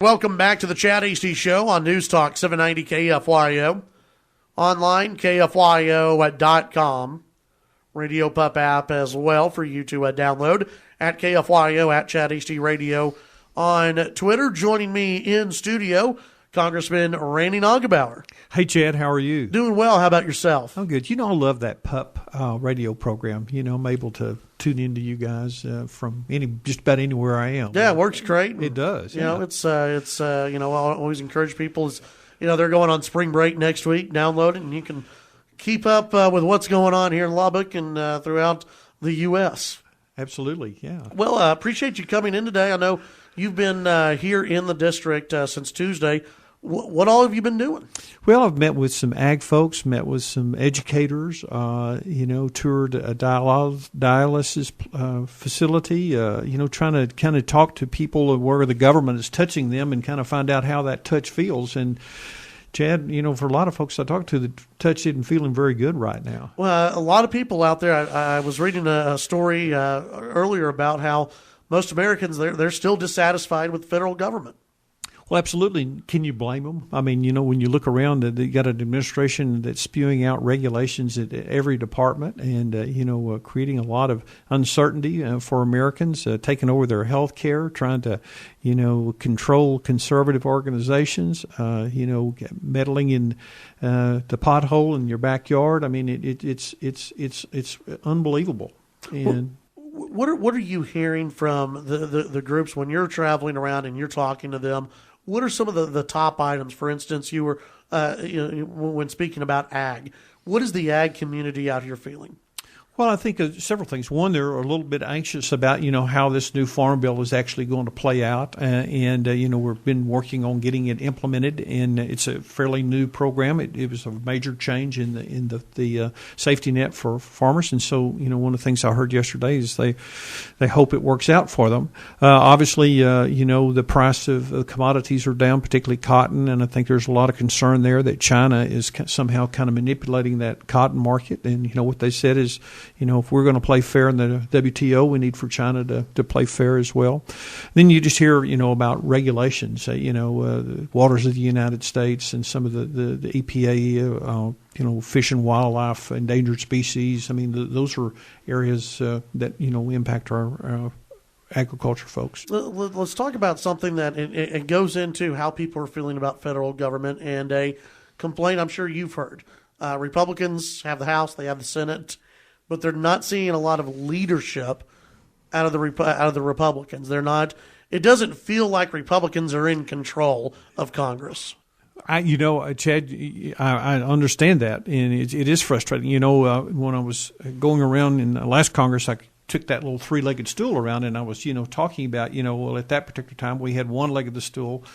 Welcome back to the Chad Hasty Show on News Talk 790 KFYO. Online, KFYO.com. Radio Pup app as well for you to download at KFYO, at Chad Hasty Radio on Twitter. Joining me in studio, Congressman Randy Neugebauer. Hey, Chad, how are you? Doing well. How about yourself? I'm good. I love that pup radio program. I'm able to tune into you guys from just about anywhere I am. Yeah, it works great. It does. It's I always encourage people they're going on spring break next week. Download it, and you can keep up with what's going on here in Lubbock and throughout the U.S. Absolutely, yeah. Well, I appreciate you coming in today. I know you've been here in the district since Tuesday. What all have you been doing? Well, I've met with some ag folks, met with some educators, toured a dialysis facility, trying to kind of talk to people where the government is touching them and kind of find out how that touch feels. And Chad, for a lot of folks I talk to, the touch isn't feeling very good right now. Well, a lot of people out there, I was reading a story earlier about how most Americans, they're still dissatisfied with the federal government. Well, absolutely. Can you blame them? I mean, when you look around, you got an administration that's spewing out regulations at every department and, creating a lot of uncertainty for Americans, taking over their health care, trying to, control conservative organizations, meddling in the pothole in your backyard. I mean, it's unbelievable. And what are you hearing from the groups when you're traveling around and you're talking to them? What are some of the top items? For instance, you were when speaking about ag. What is the ag community out here feeling? Well, I think several things. One, they're a little bit anxious about, how this new farm bill is actually going to play out. We've been working on getting it implemented, and it's a fairly new program. It was a major change in the safety net for farmers. And so, one of the things I heard yesterday is they hope it works out for them. Obviously, the price of commodities are down, particularly cotton. And I think there's a lot of concern there that China is somehow kind of manipulating that cotton market. And, what they said is, if we're going to play fair in the WTO, we need for China to play fair as well. Then you just hear, about regulations, the waters of the United States and some of the EPA, fish and wildlife, endangered species. I mean, those are areas that, impact our agriculture folks. Let's talk about something that it goes into how people are feeling about federal government and a complaint I'm sure you've heard. Republicans have the House, they have the Senate, but they're not seeing a lot of leadership out of the Republicans. They're not. It doesn't feel like Republicans are in control of Congress. Chad, I understand that, and it is frustrating. When I was going around in the last Congress, I took that little three-legged stool around, and I was, talking about, at that particular time we had one leg of the stool.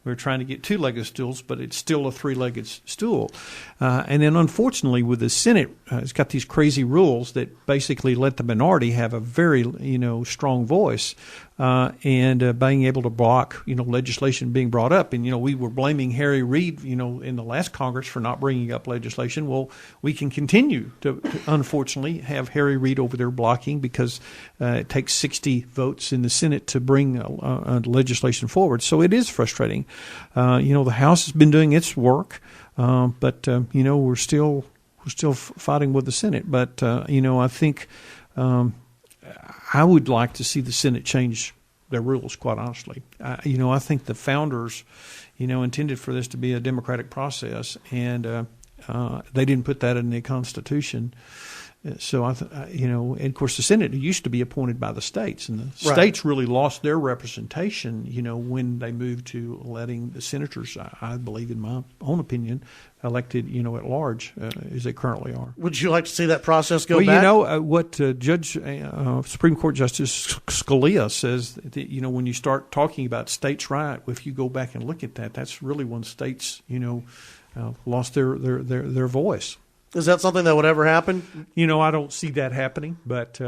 We were trying to get two-legged stools, but it's still a three-legged stool. And then, unfortunately, with the Senate, it's got these crazy rules that basically let the minority have a very, strong voice and being able to block, legislation being brought up. And, we were blaming Harry Reid, in the last Congress for not bringing up legislation. Well, we can continue to unfortunately, have Harry Reid over there blocking because it takes 60 votes in the Senate to bring legislation forward. So it is frustrating. The House has been doing its work, but we're still fighting with the Senate. But I think I would like to see the Senate change their rules. Quite honestly, I think the founders, intended for this to be a democratic process, and they didn't put that in the Constitution. So, and of course, the Senate used to be appointed by the states, and the states really lost their representation, when they moved to letting the senators, I believe, in my own opinion, elected, at large, as they currently are. Would you like to see that process go back? What Supreme Court Justice Scalia says, that, when you start talking about states' right, if you go back and look at that, that's really when states, lost their voice. Is that something that would ever happen? I don't see that happening, but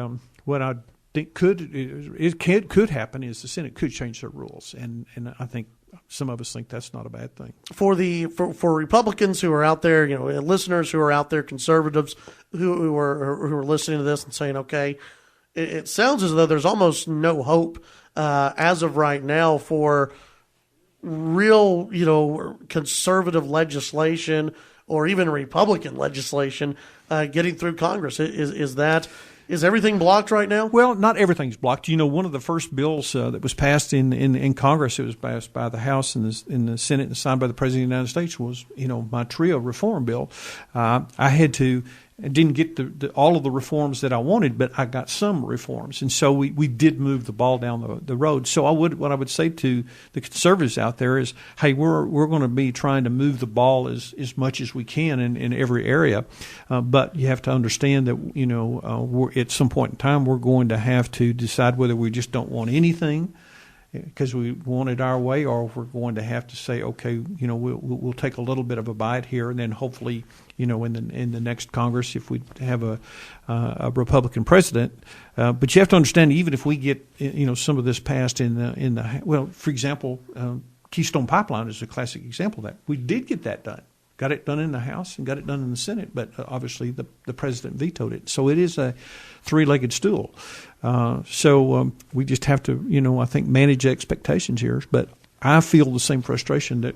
what I think could happen is the Senate could change their rules, and I think some of us think that's not a bad thing. For Republicans who are out there, listeners who are out there, conservatives who are listening to this and saying, okay, it sounds as though there's almost no hope as of right now for real, conservative legislation or even Republican legislation getting through Congress. Is everything blocked right now? Well, not everything's blocked. One of the first bills that was passed in Congress, it was passed by the House and the Senate and signed by the President of the United States, was, my TRIA reform bill. I didn't get all of the reforms that I wanted, but I got some reforms. And so we did move the ball down the road. So what I would say to the conservatives out there is, hey, we're going to be trying to move the ball as much as we can in every area. But you have to understand that, at some point in time, we're going to have to decide whether we just don't want anything because we want it our way, or if we're going to have to say, okay, we'll take a little bit of a bite here, and then hopefully, in the next Congress, if we have a Republican president. But you have to understand, even if we get some of this passed for example, Keystone Pipeline is a classic example of that. We did get that done. Got it done in the House and got it done in the Senate, but obviously the president vetoed it. So it is a three-legged stool. So we just have to, I think, manage expectations here. But I feel the same frustration that,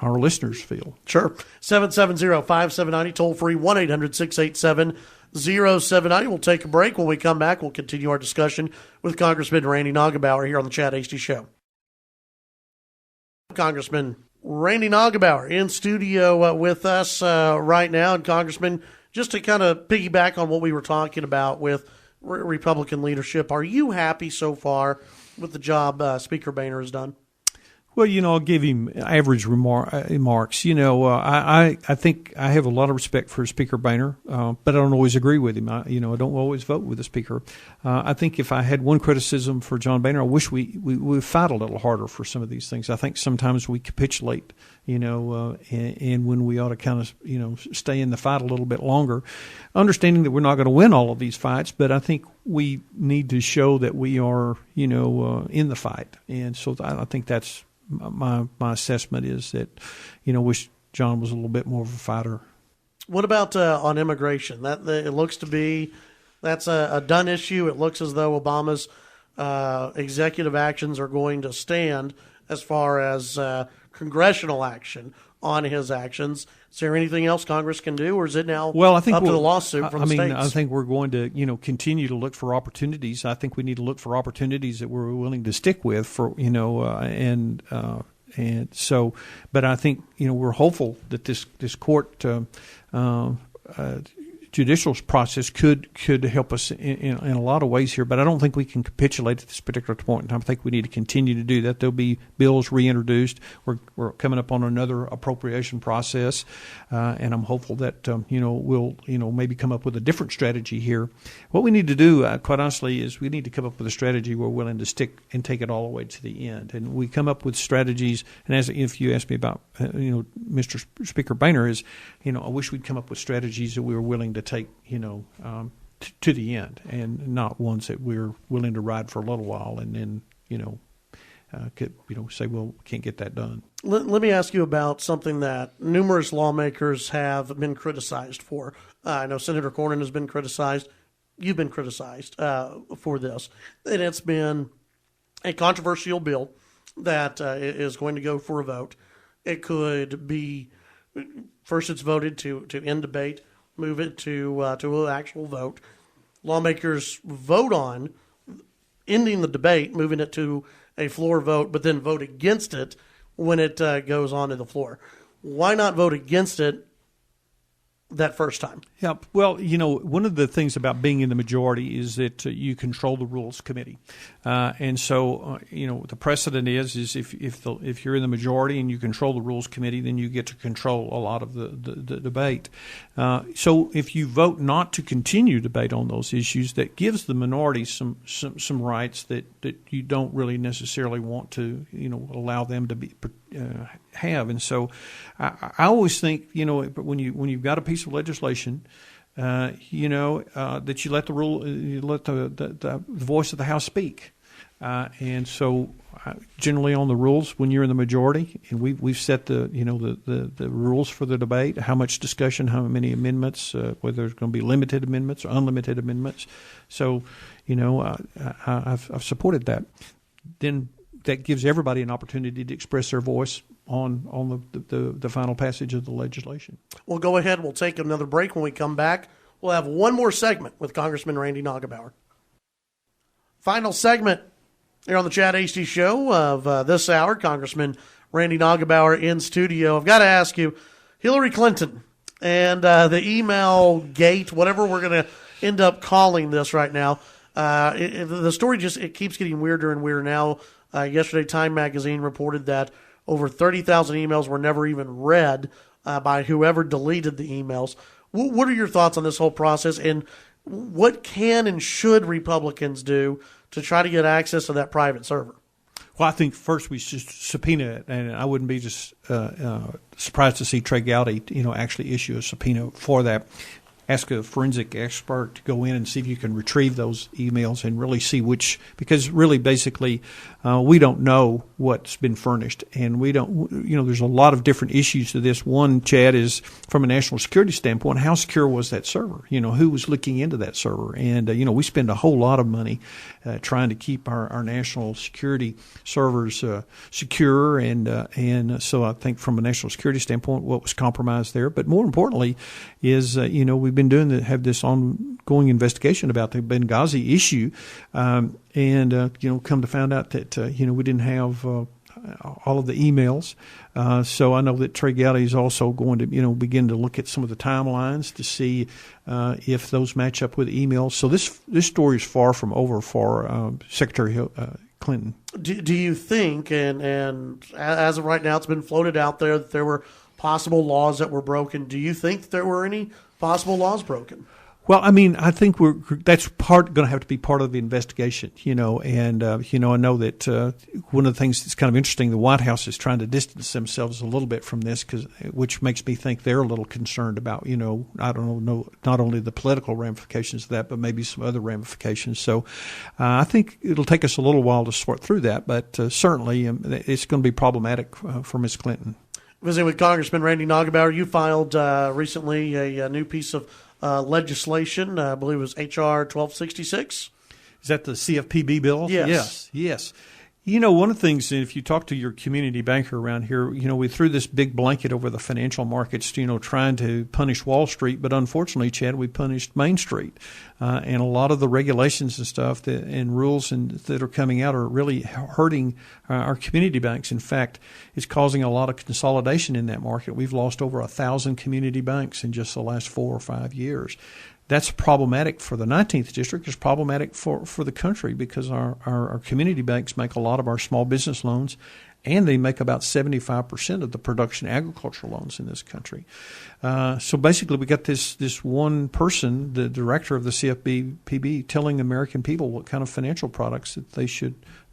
our listeners feel. Sure. 770-5790, toll free, 1-800-687-0790. We'll take a break. When we come back, we'll continue our discussion with Congressman Randy Neugebauer here on the Chad Hasty Show. Congressman Randy Neugebauer in studio with us right now. And Congressman, just to kind of piggyback on what we were talking about with Republican leadership, are you happy so far with the job Speaker Boehner has done? Well, I'll give him average remarks. I think I have a lot of respect for Speaker Boehner, but I don't always agree with him. I don't always vote with the Speaker. I think if I had one criticism for John Boehner, I wish we fight a little harder for some of these things. I think sometimes we capitulate, and when we ought to kind of, stay in the fight a little bit longer, understanding that we're not going to win all of these fights, but I think we need to show that we are, in the fight. And so I think that's my assessment is that, wish John was a little bit more of a fighter. What about on immigration? It looks to be that's a done issue. It looks as though Obama's executive actions are going to stand as far as congressional action on his actions. Is there anything else Congress can do, or is it now up to the lawsuit from the states? I think we're going to, continue to look for opportunities. I think we need to look for opportunities that we're willing to stick with for, and so, but I think, we're hopeful that this court judicial process could help us in a lot of ways here, but I don't think we can capitulate at this particular point in time. I think we need to continue to do that. There'll be bills reintroduced. We're coming up on another appropriation process, and I'm hopeful that we'll maybe come up with a different strategy here. What we need to do, quite honestly, is we need to come up with a strategy we're willing to stick and take it all the way to the end. And we come up with strategies. And if you ask me about Mr. Speaker Boehner, is I wish we'd come up with strategies that we were willing to take, to the end, and not ones that we're willing to ride for a little while and then, say, well, we can't get that done. Let me ask you about something that numerous lawmakers have been criticized for. I know Senator Cornyn has been criticized. You've been criticized for this. And it's been a controversial bill that is going to go for a vote. It could be, first it's voted to end debate, move it to an actual vote. Lawmakers vote on ending the debate, moving it to a floor vote, but then vote against it when it goes on to the floor. Why not vote against it that first time? Yeah, well, one of the things about being in the majority is that you control the Rules Committee, and so the precedent is if you're in the majority and you control the Rules Committee, then you get to control a lot of the debate. So if you vote not to continue debate on those issues, that gives the minority some rights that you don't really necessarily want to allow them to be have. And so I always think when you've got a piece of legislation, that you let the voice of the House speak. And so generally on the rules, when you're in the majority, and we've set the rules for the debate, how much discussion, how many amendments, whether there's going to be limited amendments or unlimited amendments. So I've supported that. Then that gives everybody an opportunity to express their voice on the final passage of the legislation. We'll go ahead. We'll take another break. When we come back, we'll have one more segment with Congressman Randy Neugebauer. Final segment here on the Chad Hasty Show of this hour. Congressman Randy Neugebauer in studio. I've got to ask you, Hillary Clinton and the email gate, whatever we're going to end up calling this right now, the story it keeps getting weirder and weirder now. Yesterday, Time Magazine reported that over 30,000 emails were never even read by whoever deleted the emails. What are your thoughts on this whole process, and what can and should Republicans do to try to get access to that private server? Well, I think first we should subpoena it, and I wouldn't be just surprised to see Trey Gowdy, actually issue a subpoena for that. Ask a forensic expert to go in and see if you can retrieve those emails and really see which, because really basically we don't know what's been furnished, and we don't, there's a lot of different issues to this. One, Chad, is from a national security standpoint, how secure was that server? Who was looking into that server? And, we spend a whole lot of money trying to keep our national security servers secure, and so I think from a national security standpoint, what was compromised there. But more importantly is, we've been have this ongoing investigation about the Benghazi issue, and come to find out that we didn't have all of the emails. So I know that Trey Gowdy is also going to begin to look at some of the timelines to see if those match up with emails. So this story is far from over for Secretary Clinton. Do you think, and as of right now, it's been floated out there that there were possible laws that were broken. Do you think there were any possible laws broken? Well, I mean, I think that's going to have to be part of the investigation, and, I know that one of the things that's kind of interesting, the White House is trying to distance themselves a little bit from this, which makes me think they're a little concerned about, I don't know, not only the political ramifications of that, but maybe some other ramifications. So I think it'll take us a little while to sort through that, but certainly it's going to be problematic for Ms. Clinton. Visiting with Congressman Randy Neugebauer, you filed recently a new piece of legislation. I believe it was H.R. 1266. Is that the CFPB bill? Yes. One of the things, if you talk to your community banker around here, we threw this big blanket over the financial markets, trying to punish Wall Street. But unfortunately, Chad, we punished Main Street. And a lot of the regulations and stuff and rules that are coming out are really hurting our community banks. In fact, it's causing a lot of consolidation in that market. We've lost over 1,000 community banks in just the last 4 or 5 years. That's problematic for the 19th District. It's problematic for the country because our community banks make a lot of our small business loans, and they make about 75% of the production agricultural loans in this country. So basically we got this one person, the director of the CFPB, telling American people what kind of financial products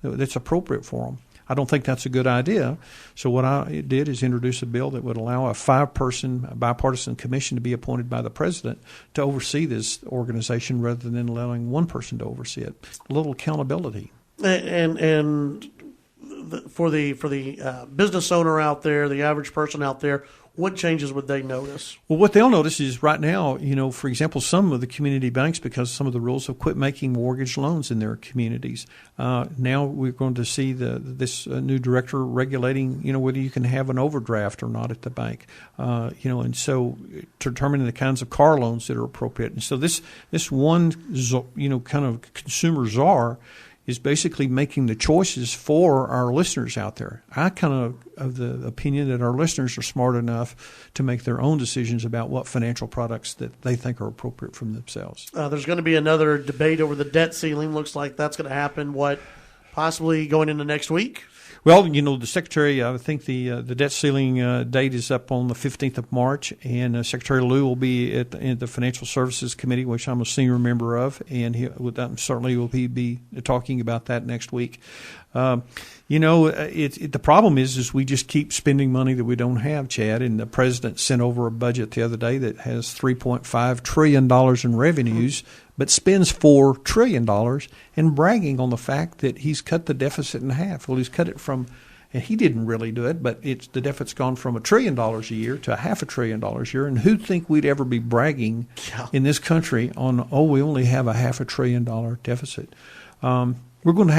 that's appropriate for them. I don't think that's a good idea. So what I did is introduce a bill that would allow a 5-person bipartisan commission to be appointed by the president to oversee this organization rather than allowing one person to oversee it. A little accountability. And for the business owner out there, the average person out there, what changes would they notice? Well, what they'll notice is right now, for example, some of the community banks, because some of the rules have quit making mortgage loans in their communities. Now we're going to see this new director regulating, whether you can have an overdraft or not at the bank, and so determining the kinds of car loans that are appropriate. And so this one, kind of consumer czar is basically making the choices for our listeners out there. I kind of the opinion that our listeners are smart enough to make their own decisions about what financial products that they think are appropriate for themselves. There's going to be another debate over the debt ceiling. Looks like that's going to happen, possibly going into next week? Well, the Secretary, I think the debt ceiling date is up on the 15th of March, and Secretary Lew will be at the Financial Services Committee, which I'm a senior member of, and he certainly will be talking about that next week. The problem is we just keep spending money that we don't have, Chad, and the president sent over a budget the other day that has $3.5 trillion in revenues, but spends $4 trillion and bragging on the fact that he's cut the deficit in half. Well, he's cut it from, and he didn't really do it, but the deficit's gone from $1 trillion a year to $500 billion a year. And who'd think we'd ever be bragging in this country on, we only have a $500 billion deficit? we're going to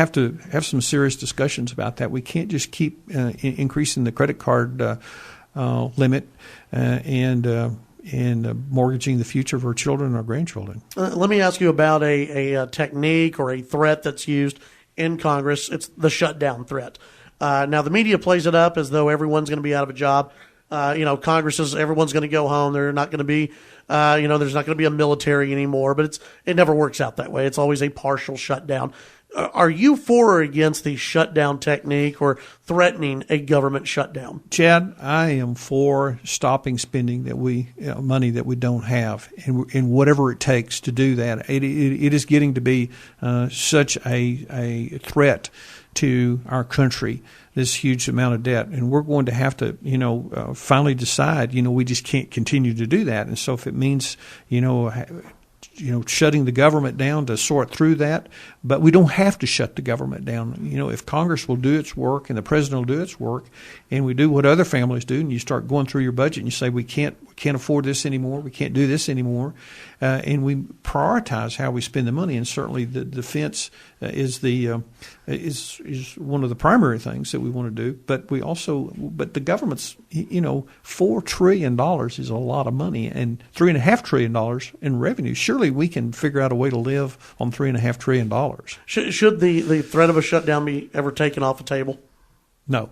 have some serious discussions about that. We can't just keep increasing the credit card limit and mortgaging the future of our children and our grandchildren. Let me ask you about a technique or a threat that's used in Congress. It's the shutdown threat. Now, the media plays it up as though everyone's going to be out of a job. Congress is everyone's going to go home. They're not going to be, there's not going to be a military anymore. But it never works out that way. It's always a partial shutdown. Are you for or against the shutdown technique or threatening a government shutdown? Chad, I am for stopping spending money that we don't have, and whatever it takes to do that. It is getting to be such a threat to our country, this huge amount of debt, and we're going to have to, finally decide. We just can't continue to do that, and so if it means, shutting the government down to sort through that, but we don't have to shut the government down. If Congress will do its work and the president will do its work, and we do what other families do, and you start going through your budget and you say we can't afford this anymore, we can't do this anymore, and we prioritize how we spend the money. And certainly the defense is one of the primary things that we want to do. But the government's $4 trillion is a lot of money, and $3.5 trillion in revenue. Surely we can figure out a way to live on $3.5 trillion. Should the threat of a shutdown be ever taken off the table? No.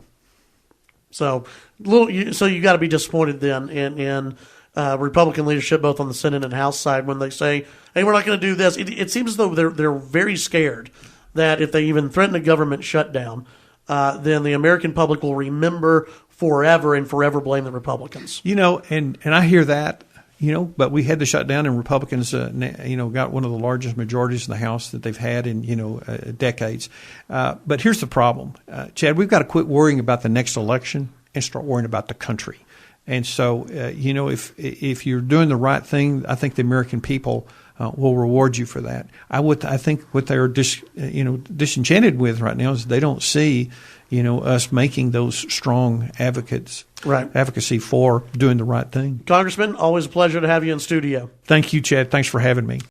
So you got to be disappointed then in Republican leadership, both on the Senate and House side, when they say, "Hey, we're not going to do this." It seems as though they're very scared that if they even threaten a government shutdown, then the American public will remember forever and forever blame the Republicans. And I hear that. But we had the shutdown, and Republicans, got one of the largest majorities in the House that they've had in, decades. But here's the problem, Chad. We've got to quit worrying about the next election and start worrying about the country. And so, if you're doing the right thing, I think the American people will reward you for that. I think what they're disenchanted with right now is they don't see, us making those strong advocacy for doing the right thing. Congressman, always a pleasure to have you in studio. Thank you, Chad. Thanks for having me.